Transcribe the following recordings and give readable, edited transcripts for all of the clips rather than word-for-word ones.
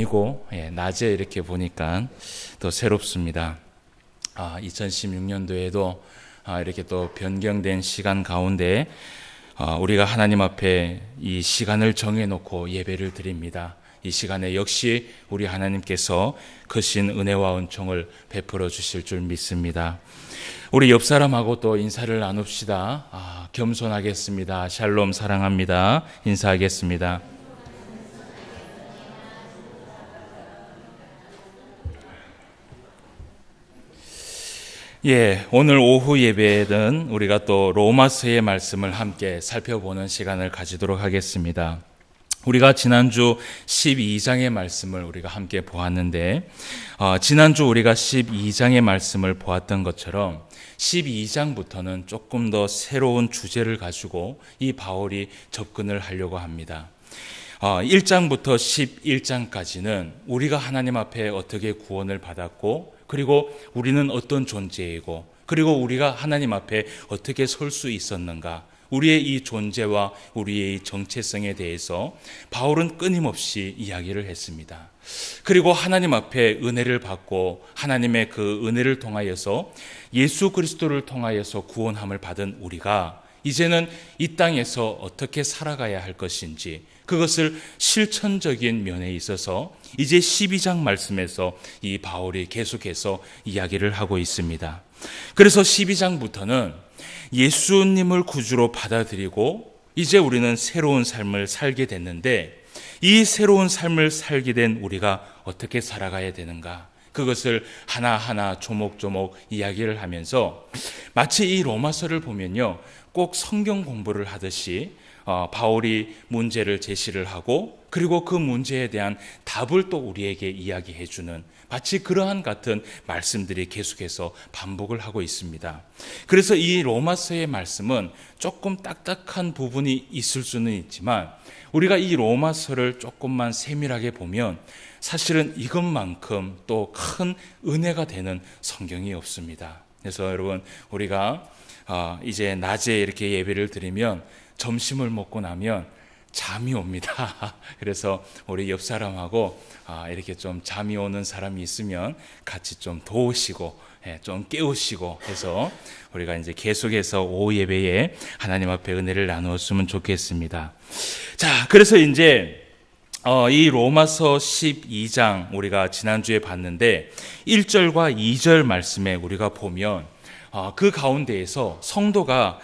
아니고 낮에 이렇게 보니까 더 새롭습니다. 2016년도에도 이렇게 또 변경된 시간 가운데 우리가 하나님 앞에 이 시간을 정해놓고 예배를 드립니다. 이 시간에 역시 우리 하나님께서 크신 은혜와 은총을 베풀어 주실 줄 믿습니다. 우리 옆 사람하고 또 인사를 나눕시다. 겸손하겠습니다. 샬롬 사랑합니다. 인사하겠습니다. 오늘 오후 예배는 우리가 또 로마서의 말씀을 함께 살펴보는 시간을 가지도록 하겠습니다. 우리가 지난주 12장의 말씀을 우리가 함께 보았는데 지난주 우리가 12장의 말씀을 보았던 것처럼 12장부터는 조금 더 새로운 주제를 가지고 이 바울이 접근을 하려고 합니다. 1장부터 11장까지는 우리가 하나님 앞에 어떻게 구원을 받았고 그리고 우리는 어떤 존재이고 그리고 우리가 하나님 앞에 어떻게 설 수 있었는가, 우리의 이 존재와 우리의 이 정체성에 대해서 바울은 끊임없이 이야기를 했습니다. 그리고 하나님 앞에 은혜를 받고 하나님의 그 은혜를 통하여서 예수 그리스도를 통하여서 구원함을 받은 우리가 이제는 이 땅에서 어떻게 살아가야 할 것인지, 그것을 실천적인 면에 있어서 이제 12장 말씀에서 이 바울이 계속해서 이야기를 하고 있습니다. 그래서 12장부터는 예수님을 구주로 받아들이고 이제 우리는 새로운 삶을 살게 됐는데, 이 새로운 삶을 살게 된 우리가 어떻게 살아가야 되는가, 그것을 하나하나 조목조목 이야기를 하면서 마치 이 로마서를 보면요, 꼭 성경 공부를 하듯이 바울이 문제를 제시를 하고 그리고 그 문제에 대한 답을 또 우리에게 이야기해 주는 마치 그러한 같은 말씀들이 계속해서 반복을 하고 있습니다. 그래서 이 로마서의 말씀은 조금 딱딱한 부분이 있을 수는 있지만 우리가 이 로마서를 조금만 세밀하게 보면 사실은 이것만큼 또 큰 은혜가 되는 성경이 없습니다. 그래서 여러분, 우리가 이제 낮에 이렇게 예배를 드리면 점심을 먹고 나면 잠이 옵니다. 그래서 우리 옆 사람하고 이렇게 좀 잠이 오는 사람이 있으면 같이 좀 도우시고 좀 깨우시고 해서 우리가 이제 계속해서 오후 예배에 하나님 앞에 은혜를 나누었으면 좋겠습니다. 자, 그래서 이제 이 로마서 12장 우리가 지난주에 봤는데 1절과 2절 말씀에 우리가 보면 그 가운데에서 성도가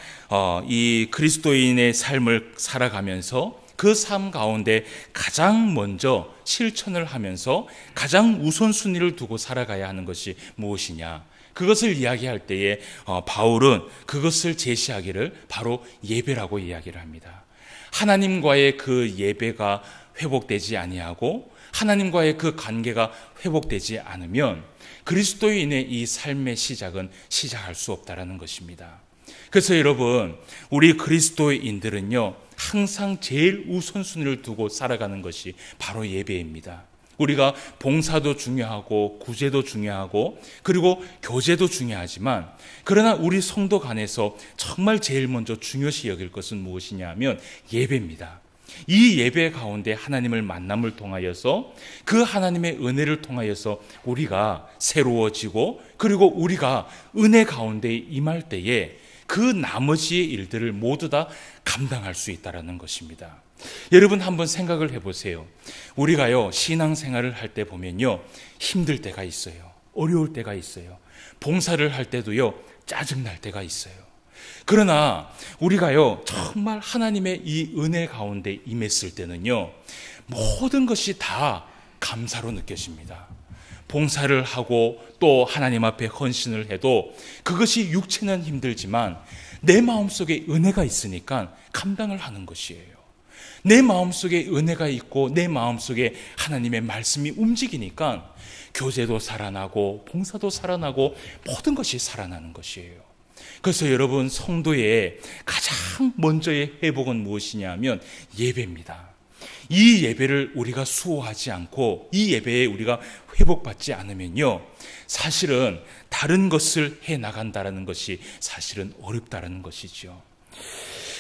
이 그리스도인의 삶을 살아가면서 그 삶 가운데 가장 먼저 실천을 하면서 가장 우선순위를 두고 살아가야 하는 것이 무엇이냐, 그것을 이야기할 때에 바울은 그것을 제시하기를 바로 예배라고 이야기를 합니다. 하나님과의 그 예배가 회복되지 아니하고 하나님과의 그 관계가 회복되지 않으면 그리스도인의 이 삶의 시작은 시작할 수 없다라는 것입니다. 그래서 여러분, 우리 그리스도인들은요, 항상 제일 우선순위를 두고 살아가는 것이 바로 예배입니다. 우리가 봉사도 중요하고 구제도 중요하고 그리고 교제도 중요하지만, 그러나 우리 성도 간에서 정말 제일 먼저 중요시 여길 것은 무엇이냐 하면 예배입니다. 이 예배 가운데 하나님을 만남을 통하여서 그 하나님의 은혜를 통하여서 우리가 새로워지고 그리고 우리가 은혜 가운데 임할 때에 그 나머지의 일들을 모두 다 감당할 수 있다는 것입니다. 여러분, 한번 생각을 해보세요. 우리가요, 신앙생활을 할 때 보면요, 힘들 때가 있어요. 어려울 때가 있어요. 봉사를 할 때도요, 짜증날 때가 있어요. 그러나 우리가요, 정말 하나님의 이 은혜 가운데 임했을 때는요, 모든 것이 다 감사로 느껴집니다. 봉사를 하고 또 하나님 앞에 헌신을 해도 그것이 육체는 힘들지만 내 마음속에 은혜가 있으니까 감당을 하는 것이에요. 내 마음속에 은혜가 있고 내 마음속에 하나님의 말씀이 움직이니까 교제도 살아나고 봉사도 살아나고 모든 것이 살아나는 것이에요. 그래서 여러분, 성도의 가장 먼저의 회복은 무엇이냐 하면 예배입니다. 이 예배를 우리가 수호하지 않고 이 예배에 우리가 회복받지 않으면요, 사실은 다른 것을 해나간다는 것이 사실은 어렵다는 것이죠.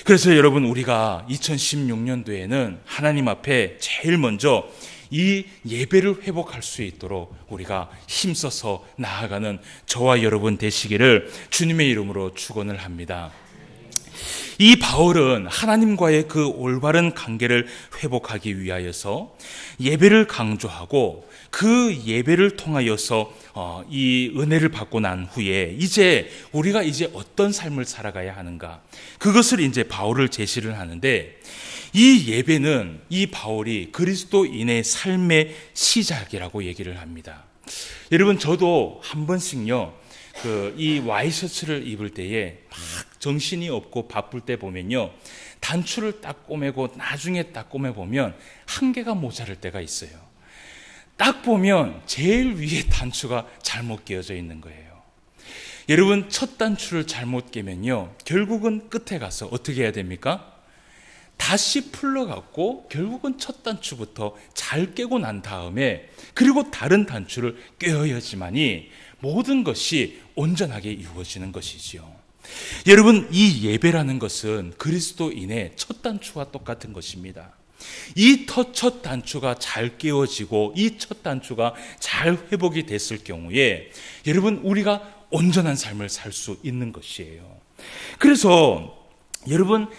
그래서 여러분, 우리가 2016년도에는 하나님 앞에 제일 먼저 이 예배를 회복할 수 있도록 우리가 힘써서 나아가는 저와 여러분 되시기를 주님의 이름으로 축원을 합니다. 이 바울은 하나님과의 그 올바른 관계를 회복하기 위하여서 예배를 강조하고 그 예배를 통하여서 이 은혜를 받고 난 후에 우리가 어떤 삶을 살아가야 하는가, 그것을 이제 바울을 제시를 하는데, 이 예배는 이 바울이 그리스도인의 삶의 시작이라고 얘기를 합니다. 여러분, 저도 한 번씩요, 이 와이셔츠를 입을 때에 막 정신이 없고 바쁠 때 보면요, 단추를 딱 꼬매고 나중에 딱 꼬매보면 한 개가 모자랄 때가 있어요. 딱 보면 제일 위에 단추가 잘못 끼어져 있는 거예요. 여러분, 첫 단추를 잘못 끼면요, 결국은 끝에 가서 어떻게 해야 됩니까? 다시 풀러갖고 결국은 첫 단추부터 잘 깨고 난 다음에 그리고 다른 단추를 꿰어야지만이 모든 것이 온전하게 이루어지는 것이지요. 여러분, 이 예배라는 것은 그리스도인의 첫 단추와 똑같은 것입니다. 이 첫 단추가 잘 깨어지고 이 첫 단추가 잘 회복이 됐을 경우에 여러분, 우리가 온전한 삶을 살 수 있는 것이에요. 그래서 여러분,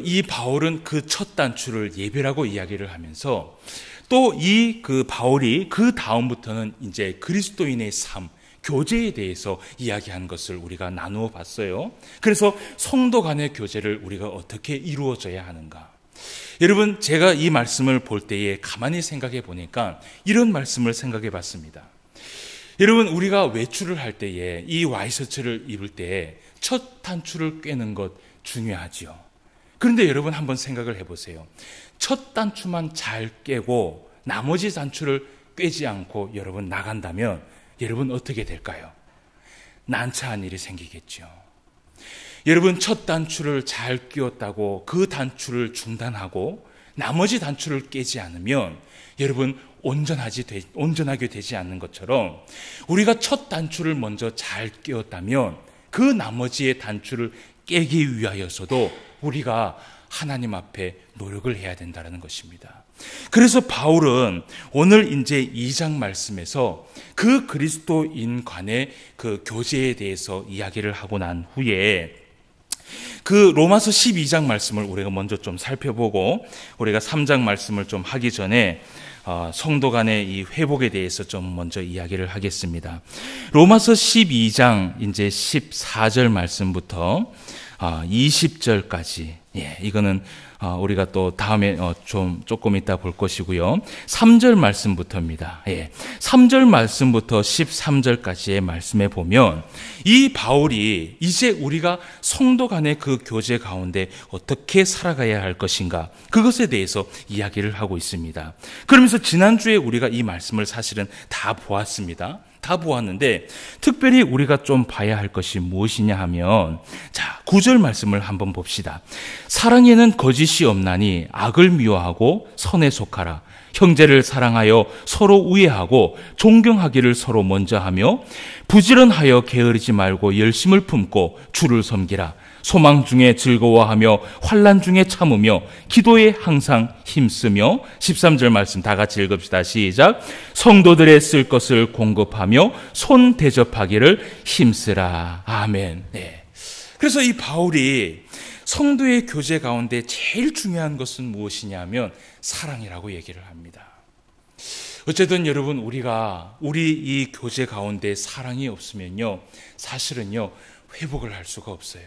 이 바울은 그 첫 단추를 예배라고 이야기를 하면서 또 바울이 그 다음부터는 이제 그리스도인의 삶, 교제에 대해서 이야기한 것을 우리가 나누어 봤어요. 그래서 성도 간의 교제를 우리가 어떻게 이루어져야 하는가. 여러분, 제가 이 말씀을 볼 때에 가만히 생각해 보니까 이런 말씀을 생각해 봤습니다. 여러분, 우리가 외출을 할 때에 이 와이셔츠를 입을 때에 첫 단추를 꿰는 것 중요하지요. 그런데 여러분, 한번 생각을 해보세요. 첫 단추만 잘 깨고 나머지 단추를 꿰지 않고 여러분 나간다면 여러분 어떻게 될까요? 난처한 일이 생기겠죠. 여러분, 첫 단추를 잘 끼웠다고 그 단추를 중단하고 나머지 단추를 깨지 않으면 여러분 온전하게 되지 않는 것처럼, 우리가 첫 단추를 먼저 잘 끼웠다면 그 나머지의 단추를 깨기 위하여서도 우리가 하나님 앞에 노력을 해야 된다는 것입니다. 그래서 바울은 오늘 이제 2장 말씀에서 그 그리스도인 간의 그 교제에 대해서 이야기를 하고 난 후에 그 로마서 12장 말씀을 우리가 먼저 좀 살펴보고 우리가 3장 말씀을 좀 하기 전에 성도 간의 이 회복에 대해서 좀 먼저 이야기를 하겠습니다. 로마서 12장 이제 14절 말씀부터 20절까지, 이거는 우리가 또 다음에 조금 이따 볼 것이고요. 3절 말씀부터입니다. 3절 말씀부터 13절까지의 말씀에 보면 이 바울이 이제 우리가 성도 간의 그 교제 가운데 어떻게 살아가야 할 것인가, 그것에 대해서 이야기를 하고 있습니다. 그러면서 지난주에 우리가 이 말씀을 사실은 다 보았습니다. 다 보았는데 특별히 우리가 좀 봐야 할 것이 무엇이냐 하면, 자, 9절 말씀을 한번 봅시다. 사랑에는 거짓이 없나니 악을 미워하고 선에 속하라. 형제를 사랑하여 서로 우애하고 존경하기를 서로 먼저 하며 부지런하여 게으르지 말고 열심을 품고 주를 섬기라. 소망 중에 즐거워하며 환난 중에 참으며 기도에 항상 힘쓰며. 13절 말씀 다 같이 읽읍시다. 시작. 성도들의 쓸 것을 공급하며 손 대접하기를 힘쓰라. 아멘. 그래서 이 바울이 성도의 교제 가운데 제일 중요한 것은 무엇이냐면 사랑이라고 얘기를 합니다. 어쨌든 여러분, 우리 이 교제 가운데 사랑이 없으면요, 사실은요, 회복을 할 수가 없어요.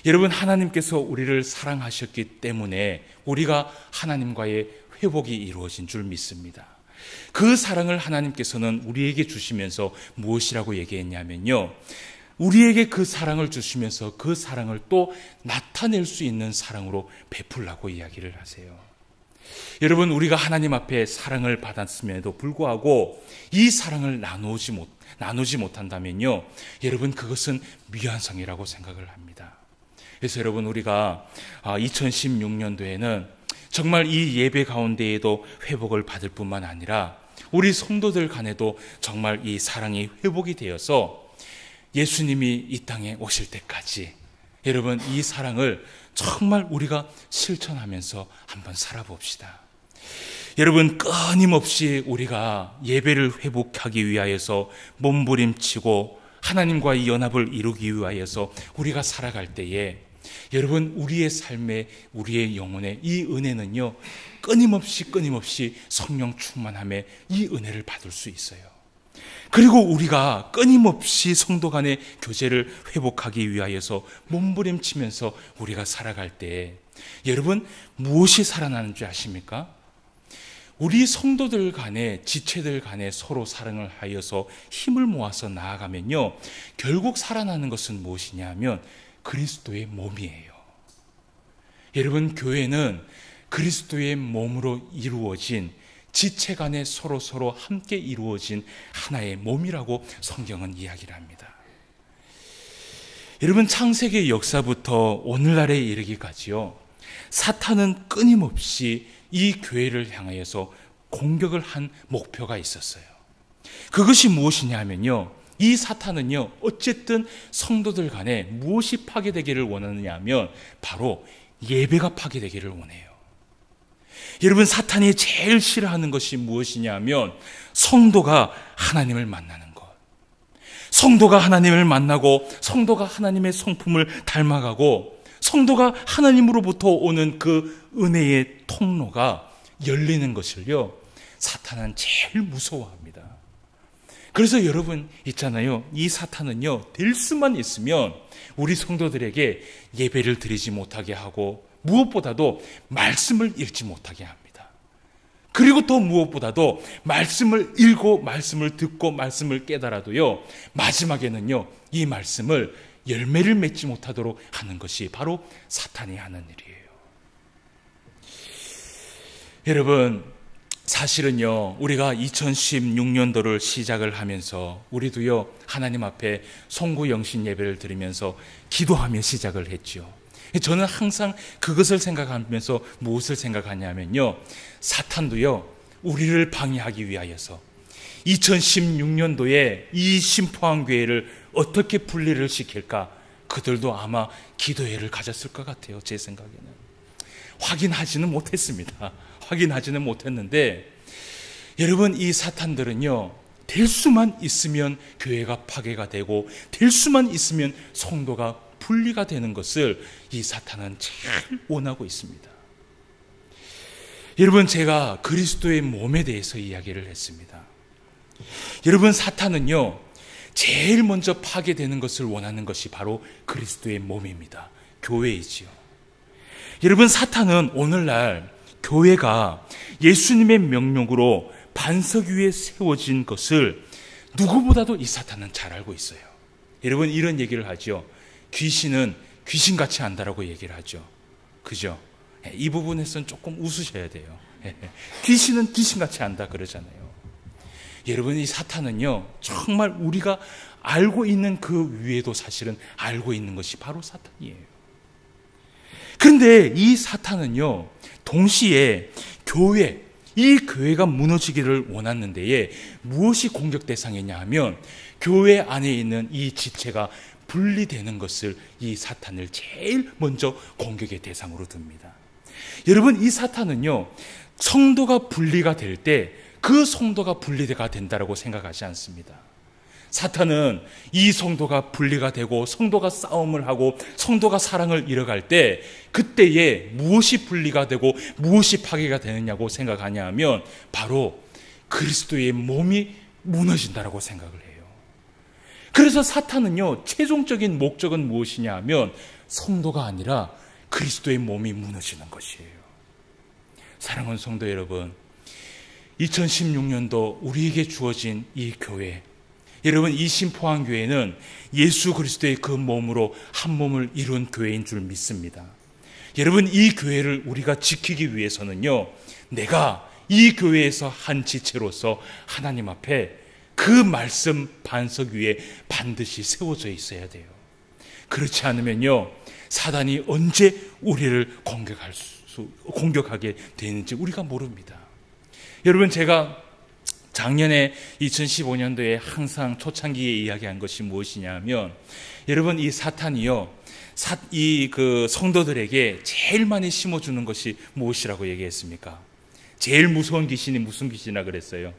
여러분, 하나님께서 우리를 사랑하셨기 때문에 우리가 하나님과의 회복이 이루어진 줄 믿습니다. 그 사랑을 하나님께서는 우리에게 주시면서 무엇이라고 얘기했냐면요, 우리에게 그 사랑을 주시면서 그 사랑을 또 나타낼 수 있는 사랑으로 베풀라고 이야기를 하세요. 여러분, 우리가 하나님 앞에 사랑을 받았음에도 불구하고 이 사랑을 나누지 못한다면요, 여러분, 그것은 미완성이라고 생각을 합니다. 그래서 여러분, 우리가 2016년도에는 정말 이 예배 가운데에도 회복을 받을 뿐만 아니라 우리 성도들 간에도 정말 이 사랑이 회복이 되어서 예수님이 이 땅에 오실 때까지 여러분, 이 사랑을 정말 우리가 실천하면서 한번 살아봅시다. 여러분, 끊임없이 우리가 예배를 회복하기 위하여서 몸부림치고 하나님과의 연합을 이루기 위하여서 우리가 살아갈 때에 여러분, 우리의 삶에, 우리의 영혼에 이 은혜는요, 끊임없이 성령 충만함에 이 은혜를 받을 수 있어요. 그리고 우리가 끊임없이 성도 간의 교제를 회복하기 위하여서 몸부림치면서 우리가 살아갈 때 여러분, 무엇이 살아나는 줄 아십니까? 우리 성도들 간에, 지체들 간에 서로 사랑을 하여서 힘을 모아서 나아가면요, 결국 살아나는 것은 무엇이냐 하면 그리스도의 몸이에요. 여러분, 교회는 그리스도의 몸으로 이루어진, 지체 간에 서로 함께 이루어진 하나의 몸이라고 성경은 이야기를 합니다. 여러분, 창세기 역사부터 오늘날에 이르기까지요, 사탄은 끊임없이 이 교회를 향하여서 공격을 한 목표가 있었어요. 그것이 무엇이냐 하면요, 이 사탄은요, 어쨌든 성도들 간에 무엇이 파괴되기를 원하느냐 하면 바로 예배가 파괴되기를 원해요. 여러분, 사탄이 제일 싫어하는 것이 무엇이냐 하면 성도가 하나님을 만나는 것, 성도가 하나님을 만나고 성도가 하나님의 성품을 닮아가고 성도가 하나님으로부터 오는 그 은혜의 통로가 열리는 것을요, 사탄은 제일 무서워합니다. 그래서 여러분 있잖아요, 이 사탄은요, 될 수만 있으면 우리 성도들에게 예배를 드리지 못하게 하고 무엇보다도 말씀을 읽지 못하게 합니다. 그리고 또 무엇보다도 말씀을 읽고 말씀을 듣고 말씀을 깨달아도요, 마지막에는요, 이 말씀을 열매를 맺지 못하도록 하는 것이 바로 사탄이 하는 일이에요. 여러분, 사실은요, 우리가 2016년도를 시작을 하면서 우리도요, 하나님 앞에 송구영신 예배를 드리면서 기도하며 시작을 했죠. 저는 항상 그것을 생각하면서 무엇을 생각하냐면요, 사탄도요, 우리를 방해하기 위하여서 2016년도에 이 심포항교회를 어떻게 분리를 시킬까, 그들도 아마 기도회를 가졌을 것 같아요. 제 생각에는. 확인하지는 못했습니다. 확인하지는 못했는데 여러분, 이 사탄들은요, 될 수만 있으면 교회가 파괴가 되고 될 수만 있으면 성도가 분리가 되는 것을 이 사탄은 잘 원하고 있습니다. 여러분, 제가 그리스도의 몸에 대해서 이야기를 했습니다. 여러분, 사탄은요, 제일 먼저 파괴되는 것을 원하는 것이 바로 그리스도의 몸입니다. 교회이지요. 여러분, 사탄은 오늘날 교회가 예수님의 명령으로 반석 위에 세워진 것을 누구보다도 이 사탄은 잘 알고 있어요. 여러분, 이런 얘기를 하죠. 귀신은 귀신같이 안다라고 얘기를 하죠. 그죠? 이 부분에서는 조금 웃으셔야 돼요. 귀신은 귀신같이 안다 그러잖아요. 여러분, 이 사탄은요, 정말 우리가 알고 있는 그 위에도 사실은 알고 있는 것이 바로 사탄이에요. 그런데 이 사탄은요, 동시에 이 교회가 무너지기를 원하는데 무엇이 공격 대상이냐 하면 교회 안에 있는 이 지체가 분리되는 것을 이 사탄을 제일 먼저 공격의 대상으로 듭니다. 여러분, 이 사탄은요, 성도가 분리가 될 때 그 성도가 분리가 된다고 생각하지 않습니다. 사탄은 이 성도가 분리가 되고 성도가 싸움을 하고 성도가 사랑을 잃어갈 때 그때에 무엇이 분리가 되고 무엇이 파괴가 되느냐고 생각하냐 하면 바로 그리스도의 몸이 무너진다라고 생각을 해요. 그래서 사탄은요, 최종적인 목적은 무엇이냐 하면 성도가 아니라 그리스도의 몸이 무너지는 것이에요. 사랑하는 성도 여러분, 2016년도 우리에게 주어진 이 교회, 여러분, 이 심포항교회는 예수 그리스도의 그 몸으로 한 몸을 이룬 교회인 줄 믿습니다. 여러분, 이 교회를 우리가 지키기 위해서는요, 내가 이 교회에서 한 지체로서 하나님 앞에 그 말씀 반석 위에 반드시 세워져 있어야 돼요. 그렇지 않으면요, 사단이 언제 우리를 공격하게 되는지 우리가 모릅니다. 여러분, 제가 작년에 2015년도에 항상 초창기에 이야기한 것이 무엇이냐 하면, 여러분, 이 사탄이요, 이 성도들에게 제일 많이 심어주는 것이 무엇이라고 얘기했습니까? 제일 무서운 귀신이 무슨 귀신이라 그랬어요?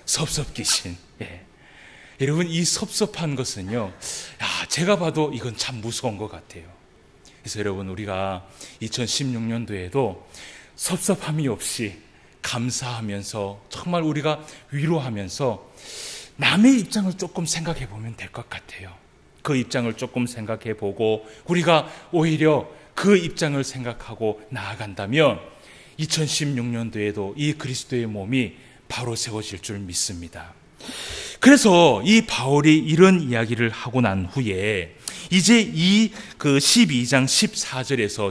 섭섭귀신. 예. 여러분, 이 섭섭한 것은요, 제가 봐도 이건 참 무서운 것 같아요. 그래서 여러분, 우리가 2016년도에도 섭섭함이 없이 감사하면서 정말 우리가 위로하면서 남의 입장을 조금 생각해 보면 될 것 같아요. 그 입장을 조금 생각해 보고 우리가 오히려 그 입장을 생각하고 나아간다면 2016년도에도 이 그리스도의 몸이 바로 세워질 줄 믿습니다. 그래서 이 바울이 이런 이야기를 하고 난 후에 이제 이 12장 14절에서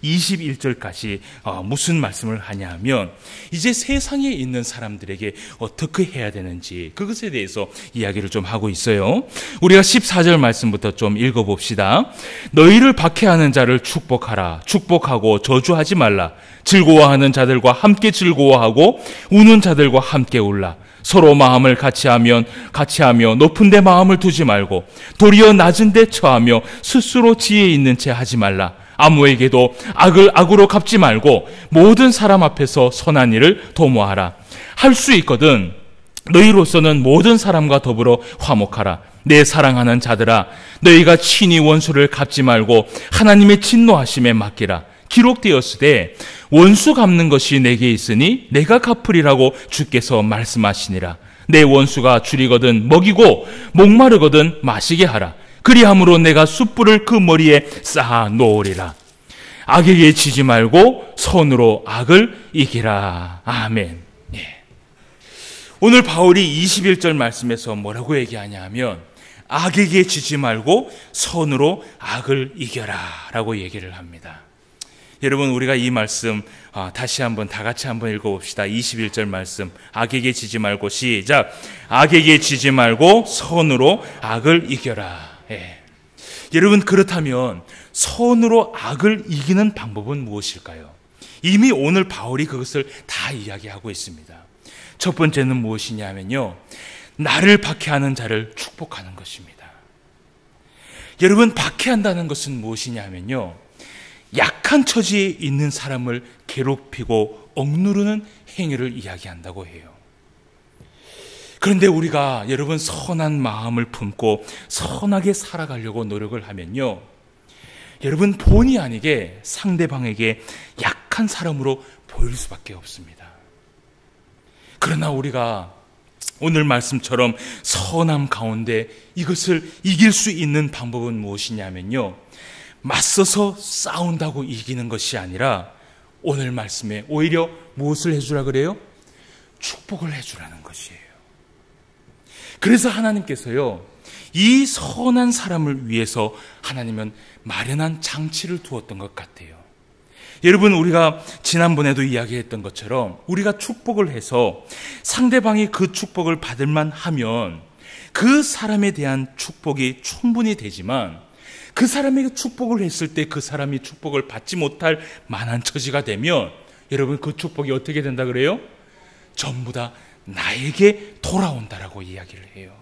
21절까지 무슨 말씀을 하냐면 이제 세상에 있는 사람들에게 어떻게 해야 되는지 그것에 대해서 이야기를 좀 하고 있어요. 우리가 14절 말씀부터 좀 읽어봅시다. 너희를 박해하는 자를 축복하라. 축복하고 저주하지 말라. 즐거워하는 자들과 함께 즐거워하고 우는 자들과 함께 울라. 서로 마음을 같이하며 높은 데 마음을 두지 말고 도리어 낮은 데 처하며 스스로 지혜 있는 채 하지 말라. 아무에게도 악을 악으로 갚지 말고 모든 사람 앞에서 선한 일을 도모하라. 할 수 있거든 너희로서는 모든 사람과 더불어 화목하라. 내 사랑하는 자들아, 너희가 친히 원수를 갚지 말고 하나님의 진노하심에 맡기라. 기록되었으되 원수 갚는 것이 내게 있으니 내가 갚으리라고 주께서 말씀하시니라. 내 원수가 줄이거든 먹이고 목마르거든 마시게 하라. 그리함으로 내가 숯불을 그 머리에 쌓아 놓으리라. 악에게 지지 말고 선으로 악을 이기라. 아멘. 예. 오늘 바울이 21절 말씀에서 뭐라고 얘기하냐 하면 악에게 지지 말고 선으로 악을 이겨라 라고 얘기를 합니다. 여러분, 우리가 이 말씀 다시 한번 다 같이 한번 읽어봅시다. 21절 말씀, 악에게 지지 말고 시작. 악에게 지지 말고 선으로 악을 이겨라. 예. 여러분, 그렇다면 선으로 악을 이기는 방법은 무엇일까요? 이미 오늘 바울이 그것을 다 이야기하고 있습니다. 첫 번째는 무엇이냐면요, 나를 박해하는 자를 축복하는 것입니다. 여러분, 박해한다는 것은 무엇이냐면요, 약한 처지에 있는 사람을 괴롭히고 억누르는 행위를 이야기한다고 해요. 그런데 우리가 여러분 선한 마음을 품고 선하게 살아가려고 노력을 하면요, 여러분 본의 아니게 상대방에게 약한 사람으로 보일 수밖에 없습니다. 그러나 우리가 오늘 말씀처럼 선함 가운데 이것을 이길 수 있는 방법은 무엇이냐면요, 맞서서 싸운다고 이기는 것이 아니라 오늘 말씀에 오히려 무엇을 해주라 그래요? 축복을 해주라는 것이에요. 그래서 하나님께서요, 이 선한 사람을 위해서 하나님은 마련한 장치를 두었던 것 같아요. 여러분, 우리가 지난번에도 이야기했던 것처럼 우리가 축복을 해서 상대방이 그 축복을 받을 만하면 그 사람에 대한 축복이 충분히 되지만 그 사람에게 축복을 했을 때 그 사람이 축복을 받지 못할 만한 처지가 되면 여러분 그 축복이 어떻게 된다 그래요? 전부 다 나에게 돌아온다라고 이야기를 해요.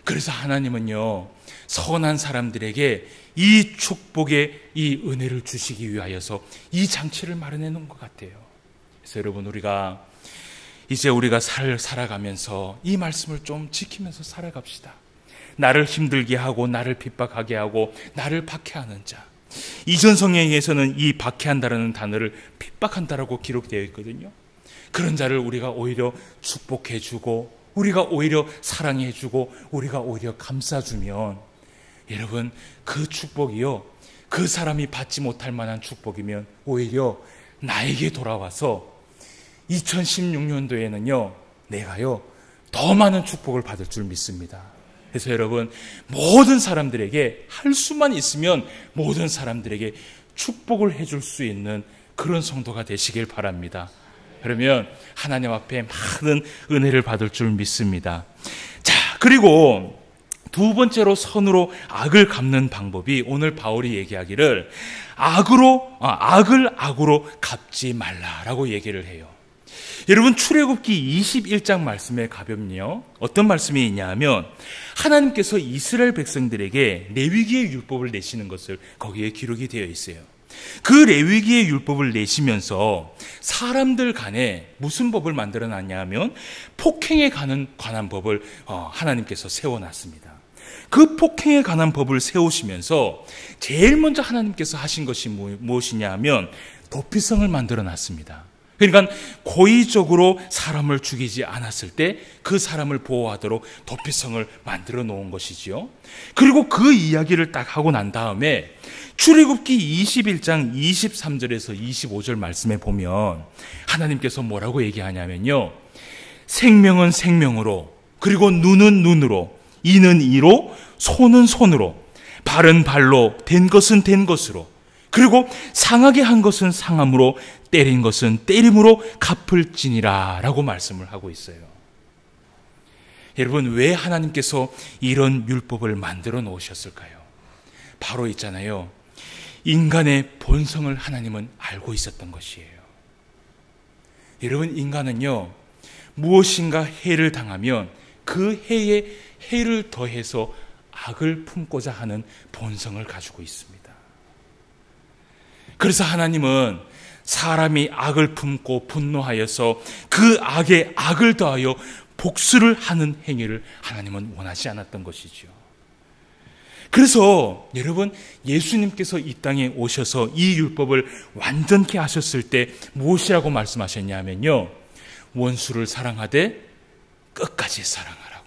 그래서 하나님은요, 선한 사람들에게 이 축복의 이 은혜를 주시기 위하여서 이 장치를 마련해 놓은 것 같아요. 그래서 여러분, 우리가 이제 우리가 살아가면서 이 말씀을 좀 지키면서 살아갑시다. 나를 힘들게 하고 나를 핍박하게 하고 나를 박해하는 자, 이전 성경에서는 이 박해한다라는 단어를 핍박한다라고 기록되어 있거든요. 그런 자를 우리가 오히려 축복해주고 우리가 오히려 사랑해주고 우리가 오히려 감싸주면 여러분 그 축복이요, 그 사람이 받지 못할 만한 축복이면 오히려 나에게 돌아와서 2016년도에는요 내가요 더 많은 축복을 받을 줄 믿습니다. 그래서 여러분, 모든 사람들에게 할 수만 있으면 모든 사람들에게 축복을 해줄 수 있는 그런 성도가 되시길 바랍니다. 그러면 하나님 앞에 많은 은혜를 받을 줄 믿습니다. 자, 그리고 두 번째로 선으로 악을 갚는 방법이 오늘 바울이 얘기하기를 악을 악으로 갚지 말라라고 얘기를 해요. 여러분, 출애굽기 21장 말씀에 가면요 어떤 말씀이 있냐면 하나님께서 이스라엘 백성들에게 레위기의 율법을 내시는 것을 거기에 기록이 되어 있어요. 그 레위기의 율법을 내시면서 사람들 간에 무슨 법을 만들어 놨냐면 폭행에 관한 법을 하나님께서 세워놨습니다. 그 폭행에 관한 법을 세우시면서 제일 먼저 하나님께서 하신 것이 무엇이냐 하면 도피성을 만들어 놨습니다. 그러니까 고의적으로 사람을 죽이지 않았을 때 그 사람을 보호하도록 도피성을 만들어 놓은 것이지요. 그리고 그 이야기를 딱 하고 난 다음에 출애굽기 21장 23절에서 25절 말씀에 보면 하나님께서 뭐라고 얘기하냐면요, 생명은 생명으로, 그리고 눈은 눈으로, 이는 이로, 손은 손으로, 발은 발로, 된 것은 된 것으로, 그리고 상하게 한 것은 상함으로, 때린 것은 때림으로 갚을지니라 라고 말씀을 하고 있어요. 여러분, 왜 하나님께서 이런 율법을 만들어 놓으셨을까요? 바로 있잖아요, 인간의 본성을 하나님은 알고 있었던 것이에요. 여러분, 인간은요, 무엇인가 해를 당하면 그 해에 해를 더해서 악을 품고자 하는 본성을 가지고 있습니다. 그래서 하나님은 사람이 악을 품고 분노하여서 그 악에 악을 더하여 복수를 하는 행위를 하나님은 원하지 않았던 것이죠. 그래서 여러분, 예수님께서 이 땅에 오셔서 이 율법을 완전케 하셨을 때 무엇이라고 말씀하셨냐면요, 원수를 사랑하되 끝까지 사랑하라고,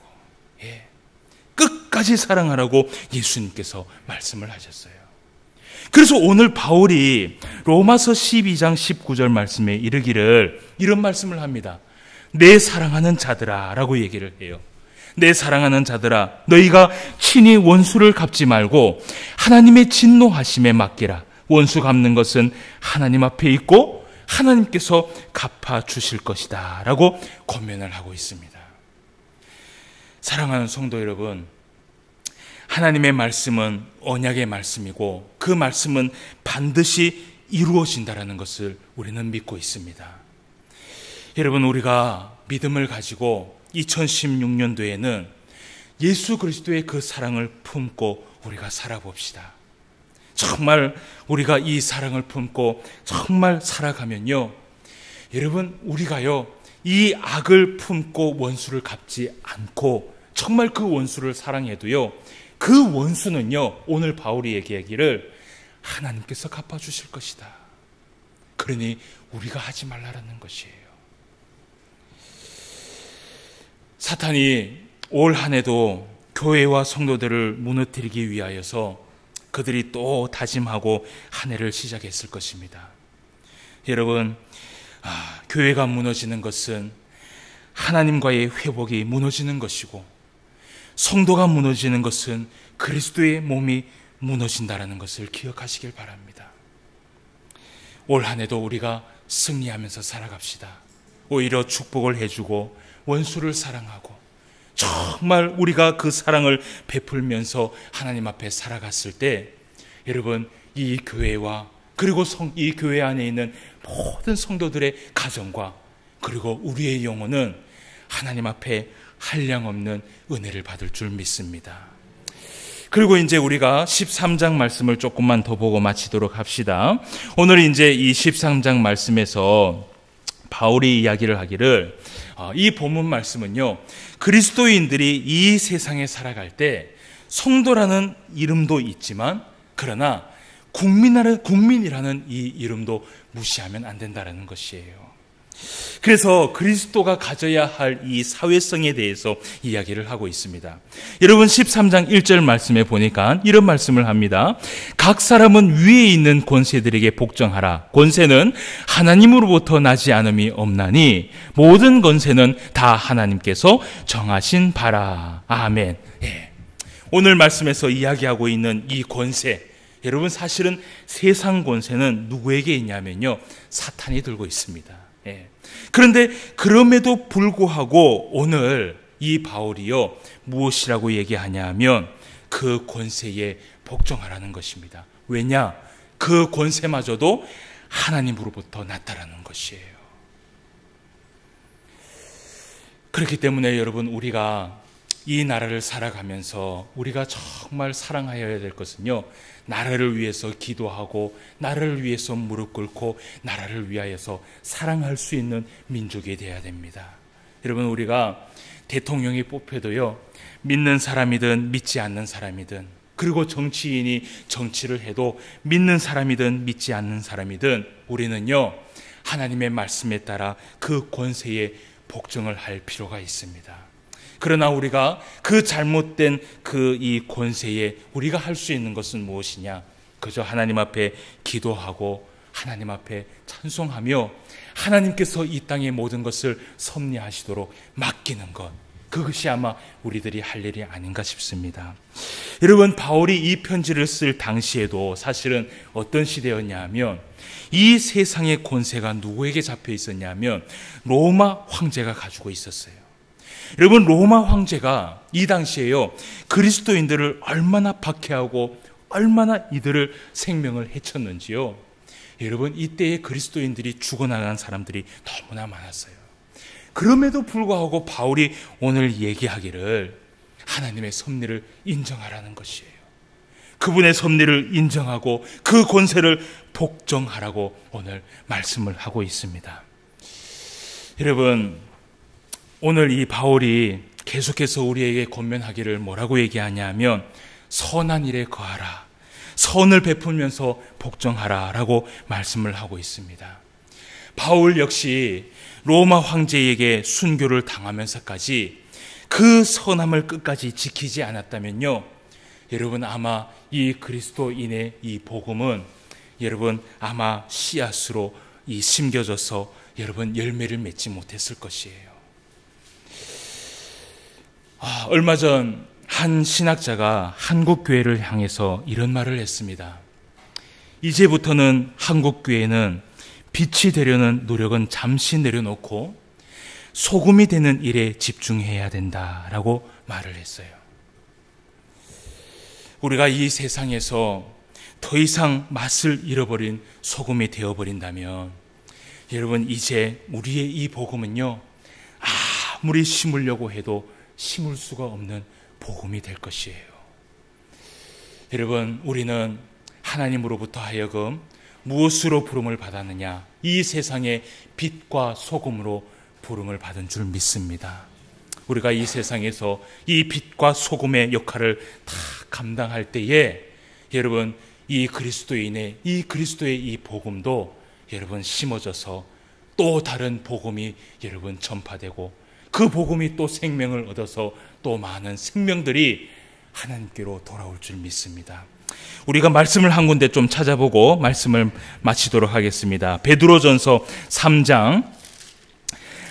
끝까지 사랑하라고 예수님께서 말씀을 하셨어요. 그래서 오늘 바울이 로마서 12장 19절 말씀에 이르기를 이런 말씀을 합니다. 내 사랑하는 자들아 라고 얘기를 해요. 내 사랑하는 자들아, 너희가 친히 원수를 갚지 말고 하나님의 진노하심에 맡기라. 원수 갚는 것은 하나님 앞에 있고 하나님께서 갚아주실 것이다 라고 권면을 하고 있습니다. 사랑하는 성도 여러분, 하나님의 말씀은 언약의 말씀이고 그 말씀은 반드시 이루어진다라는 것을 우리는 믿고 있습니다. 여러분, 우리가 믿음을 가지고 2016년도에는 예수 그리스도의 그 사랑을 품고 우리가 살아봅시다. 정말 우리가 이 사랑을 품고 정말 살아가면요, 여러분, 우리가요, 이 악을 품고 원수를 갚지 않고 정말 그 원수를 사랑해도요, 그 원수는요, 오늘 바울이 얘기하기를 하나님께서 갚아주실 것이다. 그러니 우리가 하지 말라라는 것이에요. 사탄이 올 한 해도 교회와 성도들을 무너뜨리기 위하여서 그들이 또 다짐하고 한 해를 시작했을 것입니다. 여러분, 교회가 무너지는 것은 하나님과의 회복이 무너지는 것이고, 성도가 무너지는 것은 그리스도의 몸이 무너진다는 것을 기억하시길 바랍니다. 올 한 해도 우리가 승리하면서 살아갑시다. 오히려 축복을 해주고 원수를 사랑하고 정말 우리가 그 사랑을 베풀면서 하나님 앞에 살아갔을 때, 여러분, 이 교회와 그리고 이 교회 안에 있는 모든 성도들의 가정과 그리고 우리의 영혼은 하나님 앞에 한량없는 은혜를 받을 줄 믿습니다. 그리고 이제 우리가 13장 말씀을 조금만 더 보고 마치도록 합시다. 오늘 이제 이 13장 말씀에서 바울이 이야기를 하기를, 이 본문 말씀은요, 그리스도인들이 이 세상에 살아갈 때 성도라는 이름도 있지만 그러나 국민이라는 이 이름도 무시하면 안 된다는 것이에요. 그래서 그리스도가 가져야 할 이 사회성에 대해서 이야기를 하고 있습니다. 여러분, 13장 1절 말씀에 보니까 이런 말씀을 합니다. 각 사람은 위에 있는 권세들에게 복종하라. 권세는 하나님으로부터 나지 않음이 없나니 모든 권세는 다 하나님께서 정하신 바라. 아멘. 오늘 말씀에서 이야기하고 있는 이 권세, 여러분, 사실은 세상 권세는 누구에게 있냐면요, 사탄이 들고 있습니다. 그런데 그럼에도 불구하고 오늘 이 바울이요, 무엇이라고 얘기하냐 하면 그 권세에 복종하라는 것입니다. 왜냐? 그 권세마저도 하나님으로부터 났다라는 것이에요. 그렇기 때문에 여러분, 우리가 이 나라를 살아가면서 우리가 정말 사랑하여야 될 것은요, 나라를 위해서 기도하고 나라를 위해서 무릎 꿇고 나라를 위하여서 사랑할 수 있는 민족이 되어야 됩니다. 여러분, 우리가 대통령이 뽑혀도요, 믿는 사람이든 믿지 않는 사람이든, 그리고 정치인이 정치를 해도 믿는 사람이든 믿지 않는 사람이든 우리는요, 하나님의 말씀에 따라 그 권세에 복종을 할 필요가 있습니다. 그러나 우리가 그 잘못된 이 권세에 우리가 할 수 있는 것은 무엇이냐? 그저 하나님 앞에 기도하고 하나님 앞에 찬송하며 하나님께서 이 땅의 모든 것을 섭리하시도록 맡기는 것, 그것이 아마 우리들이 할 일이 아닌가 싶습니다. 여러분, 바울이 이 편지를 쓸 당시에도 사실은 어떤 시대였냐 하면, 이 세상의 권세가 누구에게 잡혀 있었냐 하면 로마 황제가 가지고 있었어요. 여러분, 로마 황제가 이 당시에요, 그리스도인들을 얼마나 박해하고 얼마나 이들을 생명을 해쳤는지요. 여러분, 이때의 그리스도인들이 죽어나간 사람들이 너무나 많았어요. 그럼에도 불구하고 바울이 오늘 얘기하기를 하나님의 섭리를 인정하라는 것이에요. 그분의 섭리를 인정하고 그 권세를 복종하라고 오늘 말씀을 하고 있습니다. 여러분, 오늘 이 바울이 계속해서 우리에게 권면하기를 뭐라고 얘기하냐 하면 선한 일에 거하라, 선을 베풀면서 복종하라 라고 말씀을 하고 있습니다. 바울 역시 로마 황제에게 순교를 당하면서까지 그 선함을 끝까지 지키지 않았다면요, 여러분, 아마 이 그리스도인의 이 복음은 여러분 아마 씨앗으로 심겨져서 여러분 열매를 맺지 못했을 것이에요. 얼마 전 한 신학자가 한국 교회를 향해서 이런 말을 했습니다. 이제부터는 한국 교회는 빛이 되려는 노력은 잠시 내려놓고 소금이 되는 일에 집중해야 된다라고 말을 했어요. 우리가 이 세상에서 더 이상 맛을 잃어버린 소금이 되어버린다면 여러분, 이제 우리의 이 복음은요, 아무리 심으려고 해도 심을 수가 없는 복음이 될 것이에요. 여러분, 우리는 하나님으로부터 하여금 무엇으로 부름을 받았느냐? 이 세상의 빛과 소금으로 부름을 받은 줄 믿습니다. 우리가 이 세상에서 이 빛과 소금의 역할을 다 감당할 때에 여러분, 이 그리스도의 이 복음도 여러분 심어져서 또 다른 복음이 여러분 전파되고, 그 복음이 또 생명을 얻어서 또 많은 생명들이 하나님께로 돌아올 줄 믿습니다. 우리가 말씀을 한 군데 좀 찾아보고 말씀을 마치도록 하겠습니다. 베드로전서 3장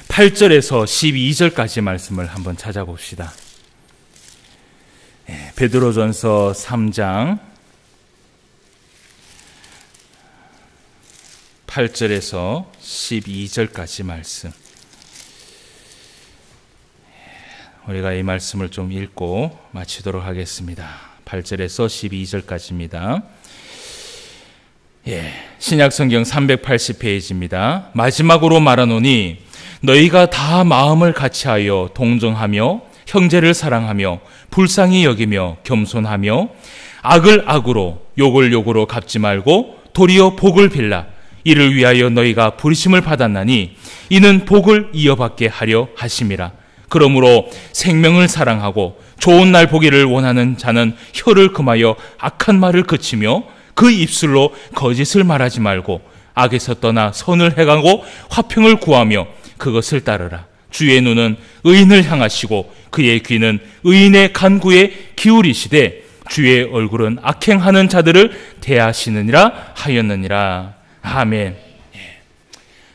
8절에서 12절까지 말씀을 한번 찾아봅시다. 베드로전서 3장 8절에서 12절까지 말씀. 우리가 이 말씀을 좀 읽고 마치도록 하겠습니다. 8절에서 12절까지입니다. 신약성경 380페이지입니다. 마지막으로 말하노니 너희가 다 마음을 같이하여 동정하며 형제를 사랑하며 불쌍히 여기며 겸손하며 악을 악으로 욕을 욕으로 갚지 말고 도리어 복을 빌라. 이를 위하여 너희가 부르심을 받았나니 이는 복을 이어받게 하려 하심이라. 그러므로 생명을 사랑하고 좋은 날 보기를 원하는 자는 혀를 금하여 악한 말을 그치며 그 입술로 거짓을 말하지 말고 악에서 떠나 선을 행하고 화평을 구하며 그것을 따르라. 주의 눈은 의인을 향하시고 그의 귀는 의인의 간구에 기울이시되 주의 얼굴은 악행하는 자들을 대하시느니라 하였느니라. 아멘.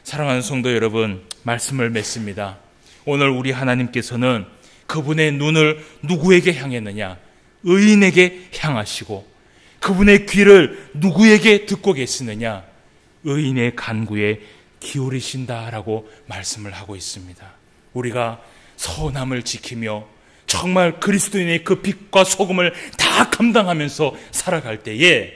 사랑하는 성도 여러분, 말씀을 맺습니다. 오늘 우리 하나님께서는 그분의 눈을 누구에게 향했느냐? 의인에게 향하시고, 그분의 귀를 누구에게 듣고 계시느냐? 의인의 간구에 기울이신다라고 말씀을 하고 있습니다. 우리가 선함을 지키며 정말 그리스도인의 그 빛과 소금을 다 감당하면서 살아갈 때에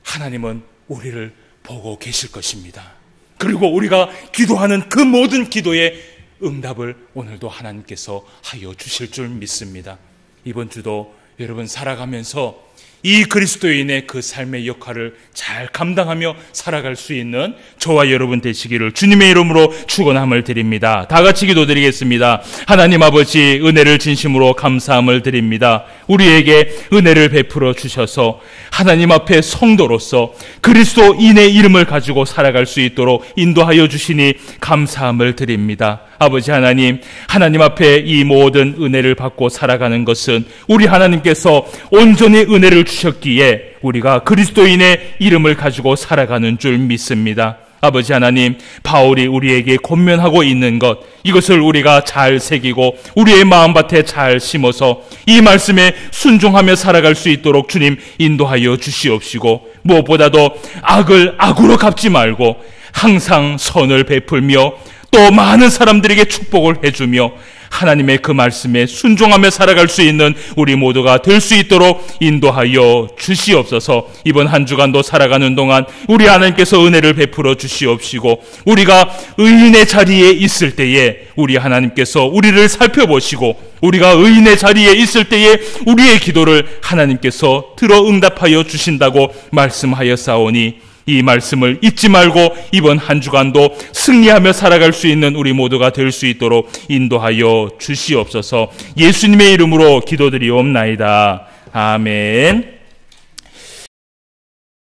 하나님은 우리를 보고 계실 것입니다. 그리고 우리가 기도하는 그 모든 기도에 응답을 오늘도 하나님께서 하여 주실 줄 믿습니다. 이번 주도 여러분 살아가면서 이 그리스도인의 그 삶의 역할을 잘 감당하며 살아갈 수 있는 저와 여러분 되시기를 주님의 이름으로 축원함을 드립니다. 다 같이 기도드리겠습니다. 하나님 아버지, 은혜를 진심으로 감사함을 드립니다. 우리에게 은혜를 베풀어 주셔서 하나님 앞에 성도로서 그리스도인의 이름을 가지고 살아갈 수 있도록 인도하여 주시니 감사함을 드립니다. 아버지 하나님, 하나님 앞에 이 모든 은혜를 받고 살아가는 것은 우리 하나님께서 온전히 은혜를 주셨기에 우리가 그리스도인의 이름을 가지고 살아가는 줄 믿습니다. 아버지 하나님, 바울이 우리에게 권면하고 있는 것, 이것을 우리가 잘 새기고 우리의 마음밭에 잘 심어서 이 말씀에 순종하며 살아갈 수 있도록 주님 인도하여 주시옵시고, 무엇보다도 악을 악으로 갚지 말고 항상 선을 베풀며 또 많은 사람들에게 축복을 해주며 하나님의 그 말씀에 순종하며 살아갈 수 있는 우리 모두가 될 수 있도록 인도하여 주시옵소서. 이번 한 주간도 살아가는 동안 우리 하나님께서 은혜를 베풀어 주시옵시고, 우리가 의인의 자리에 있을 때에 우리 하나님께서 우리를 살펴보시고, 우리가 의인의 자리에 있을 때에 우리의 기도를 하나님께서 들어 응답하여 주신다고 말씀하였사오니 이 말씀을 잊지 말고 이번 한 주간도 승리하며 살아갈 수 있는 우리 모두가 될 수 있도록 인도하여 주시옵소서. 예수님의 이름으로 기도드리옵나이다. 아멘.